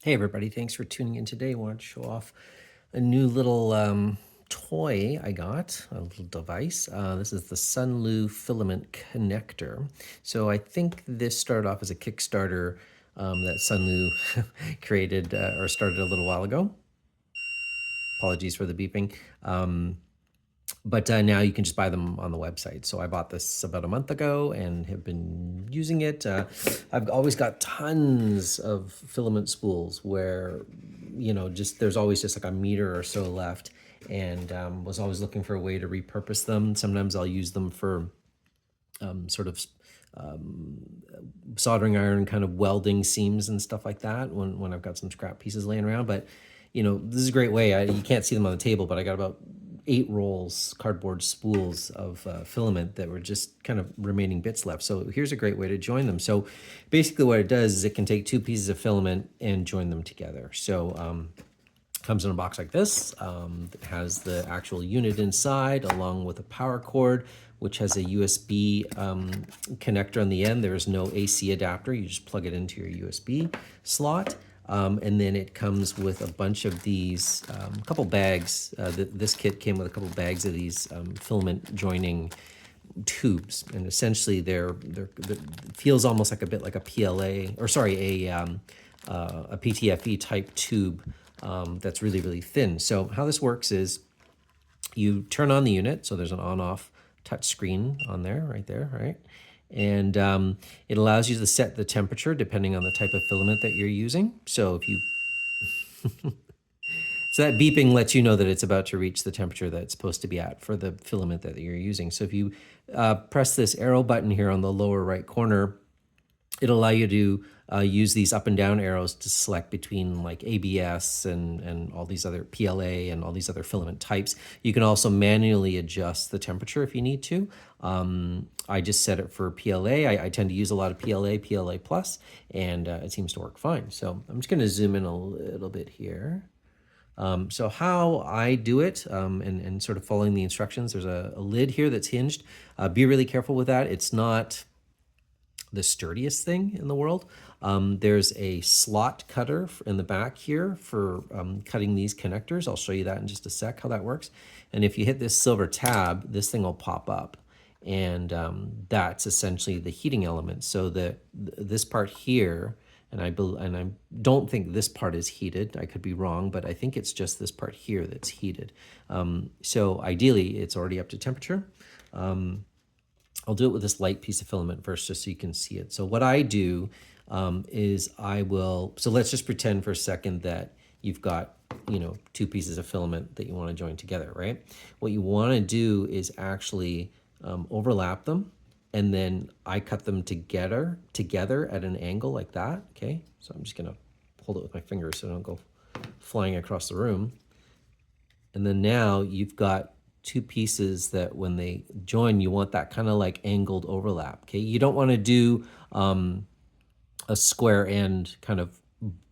Hey everybody, thanks for tuning in today. I want to show off a new little toy I got, a little device. This is the Sunlu filament connector. So I think this started off as a Kickstarter that Sunlu created or started a little while ago. Apologies for the beeping. But now you can just buy them on the website. So I bought this about a month ago and have been using it. I've always got tons of filament spools where, just there's always just like a meter or so left, and was always looking for a way to repurpose them. Sometimes I'll use them for sort of soldering iron kind of welding seams and stuff like that when I've got some scrap pieces laying around. But, this is a great way. You can't see them on the table, but I got about 8 rolls, cardboard spools of filament that were just kind of remaining bits left. So here's a great way to join them. So basically what it does is it can take 2 pieces of filament and join them together. So comes in a box like this. It has the actual unit inside along with a power cord, which has a USB connector on the end. There is no AC adapter. You just plug it into your USB slot. And then it comes with a bunch of these, couple bags. This kit came with a couple bags of these filament joining tubes, and essentially they're feels almost like a bit like a PLA, or sorry, a PTFE type tube that's really thin. So how this works is you turn on the unit, so there's an on-off touch screen on there, right there, right? And it allows you to set the temperature depending on the type of filament that you're using. So if you so that beeping lets you know that it's about to reach the temperature that it's supposed to be at for the filament that you're using. So if you press this arrow button here on the lower right corner, it'll allow you to use these up and down arrows to select between like ABS and all these other PLA and all these other filament types. You can also manually adjust the temperature if you need to. I just set it for PLA. I tend to use a lot of PLA plus, and it seems to work fine. So I'm just going to zoom in a little bit here. So how I do it and sort of following the instructions, there's a lid here that's hinged. Be really careful with that. It's not the sturdiest thing in the world. There's a slot cutter in the back here for cutting these connectors. I'll show you that in just a sec, how that works. And if you hit this silver tab, this thing will pop up. And that's essentially the heating element. So this part here, and I don't think this part is heated. I could be wrong, but I think it's just this part here that's heated. So ideally, it's already up to temperature. I'll do it with this light piece of filament first just so you can see it. So what I do is so let's just pretend for a second that you've got, 2 pieces of filament that you want to join together, right? What you want to do is actually overlap them, and then I cut them together at an angle like that, okay? So I'm just gonna hold it with my fingers so I don't go flying across the room. And then now you've got 2 pieces that when they join, you want that kind of like angled overlap, okay? You don't want to do a square end kind of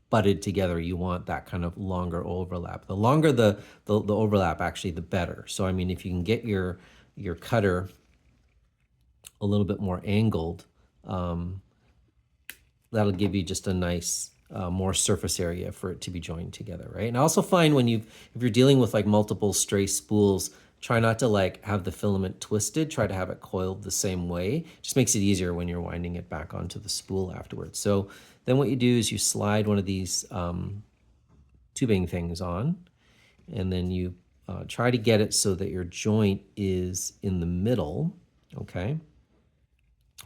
butted together. You want that kind of longer overlap. The longer the overlap, actually, the better. So, I mean, if you can get your cutter a little bit more angled, that'll give you just a nice more surface area for it to be joined together, right? And I also find if you're dealing with like multiple stray spools, try not to like have the filament twisted, try to have it coiled the same way. Just makes it easier when you're winding it back onto the spool afterwards. So then what you do is you slide one of these tubing things on, and then you try to get it so that your joint is in the middle, okay?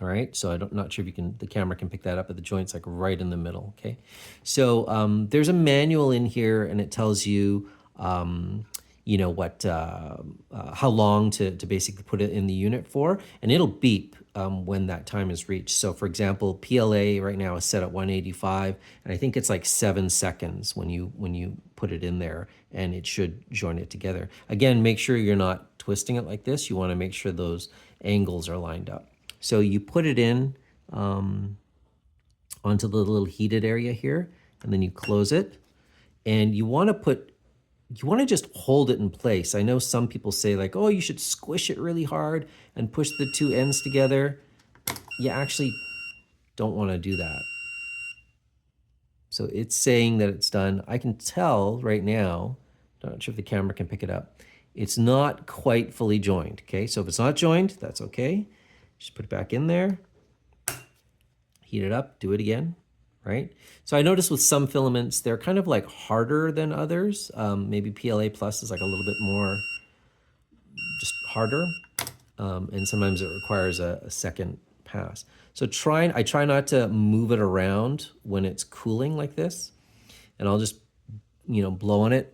All right, so not sure if the camera can pick that up, but the joint's like right in the middle, okay? So there's a manual in here, and it tells you, how long to basically put it in the unit for, and it'll beep when that time is reached. So for example, PLA right now is set at 185, and I think it's like 7 seconds when you put it in there, and it should join it together. Again, make sure you're not twisting it like this. You want to make sure those angles are lined up. So you put it in onto the little heated area here, and then you close it. And you want to just hold it in place. I know some people say like, oh, you should squish it really hard and push the 2 ends together. You actually don't want to do that. So it's saying that it's done. I can tell right now, not sure if the camera can pick it up, it's not quite fully joined, okay? So if it's not joined, that's okay. Just put it back in there, heat it up, do it again, right? So I noticed with some filaments, they're kind of like harder than others. Maybe PLA Plus is like a little bit more just harder. And sometimes it requires a second pass. So I try not to move it around when it's cooling like this. And I'll just, blow on it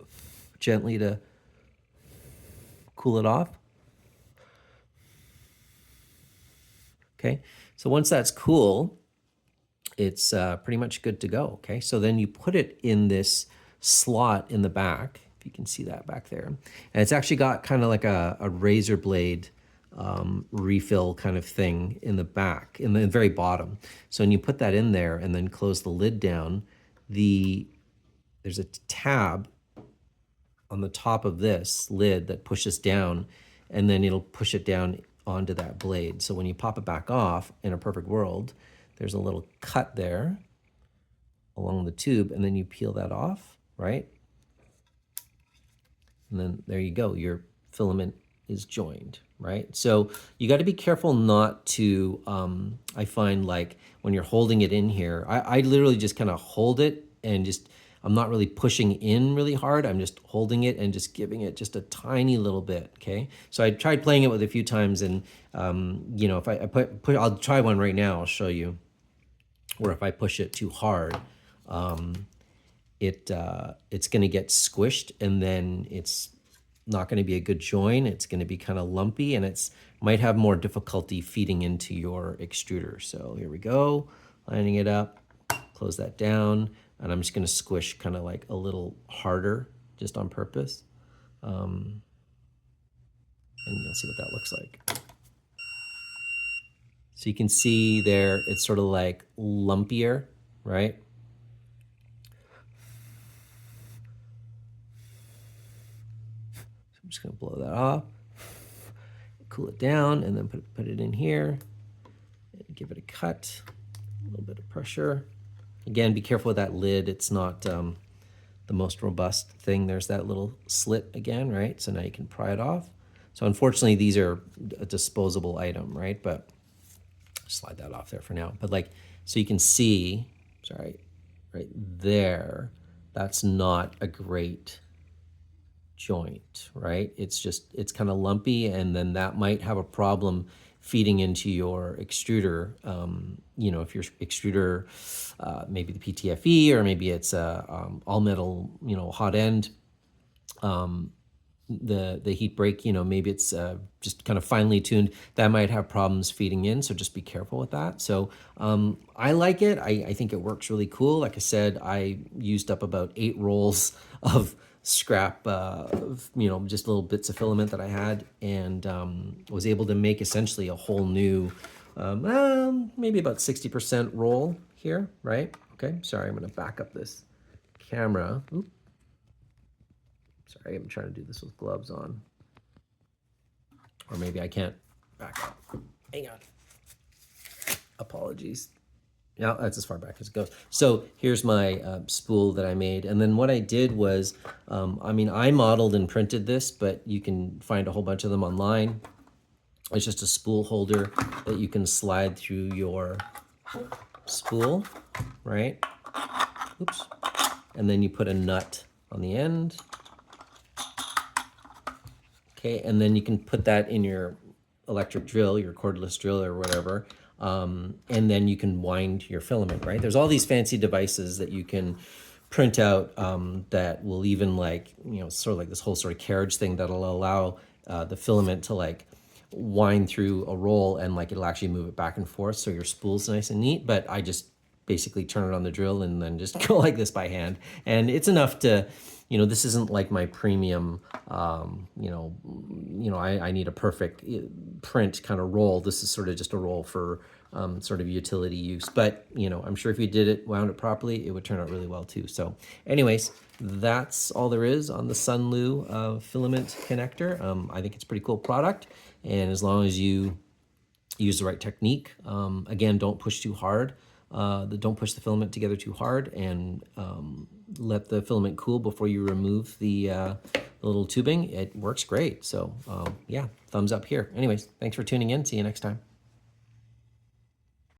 gently to cool it off. Okay, so once that's cool, it's pretty much good to go, okay? So then you put it in this slot in the back, if you can see that back there. And it's actually got kind of like a razor blade refill kind of thing in the back, in the very bottom. So when you put that in there and then close the lid down, there's a tab on the top of this lid that pushes down, and then it'll push it down onto that blade. So when you pop it back off, in a perfect world, there's a little cut there along the tube, and then you peel that off, right? And then there you go, your filament is joined, right? So you got to be careful not to, I find like when you're holding it in here, I literally just kind of hold it and just, I'm not really pushing in really hard. I'm just holding it and just giving it just a tiny little bit, okay? So I tried playing it with a few times, and if I put, I'll try one right now, I'll show you, where if I push it too hard, it's going to get squished, and then it's not going to be a good join. It's going to be kind of lumpy, and it's might have more difficulty feeding into your extruder. So here we go, lining it up, close that down, and I'm just going to squish kind of like a little harder just on purpose. And you'll see what that looks like. So you can see there, it's sort of like lumpier, right? So I'm just gonna blow that off, cool it down, and then put it in here, and give it a cut, a little bit of pressure. Again, be careful with that lid. It's not the most robust thing. There's that little slit again, right? So now you can pry it off. So unfortunately, these are a disposable item, right? But slide that off there for now. But like, so you can see, sorry, right there, that's not a great joint, right? It's kind of lumpy, and then that might have a problem feeding into your extruder. If your extruder, maybe the PTFE, or maybe it's all metal, hot end, the heat break, maybe it's just kind of finely tuned, that might have problems feeding in, so just be careful with that. So I like it. I think it works really cool. Like I said, I used up about 8 rolls of scrap, just little bits of filament that I had, and was able to make essentially a whole new, maybe about 60% roll here, right? Okay, sorry, I'm gonna back up this camera. Oop. Sorry, I'm trying to do this with gloves on. Or maybe I can't back up. Hang on. Apologies. Yeah, that's as far back as it goes. So here's my spool that I made. And then what I did was, I modeled and printed this, but you can find a whole bunch of them online. It's just a spool holder that you can slide through your spool, right? Oops. And then you put a nut on the end. Okay, and then you can put that in your electric drill, your cordless drill or whatever, and then you can wind your filament, right? There's all these fancy devices that you can print out that will even sort of like this whole sort of carriage thing that'll allow the filament to like wind through a roll, and like it'll actually move it back and forth so your spool's nice and neat. But I just basically turn it on the drill and then just go like this by hand. And it's enough to, this isn't like my premium, I need a perfect print kind of roll. This is sort of just a roll for sort of utility use. But, I'm sure if you wound it properly, it would turn out really well too. So anyways, that's all there is on the Sunlu filament connector. I think it's a pretty cool product. And as long as you use the right technique, again, don't push too hard. don't push the filament together too hard, and let the filament cool before you remove the little tubing. It works great. So yeah, thumbs up here. Anyways, thanks for tuning in. See you next time.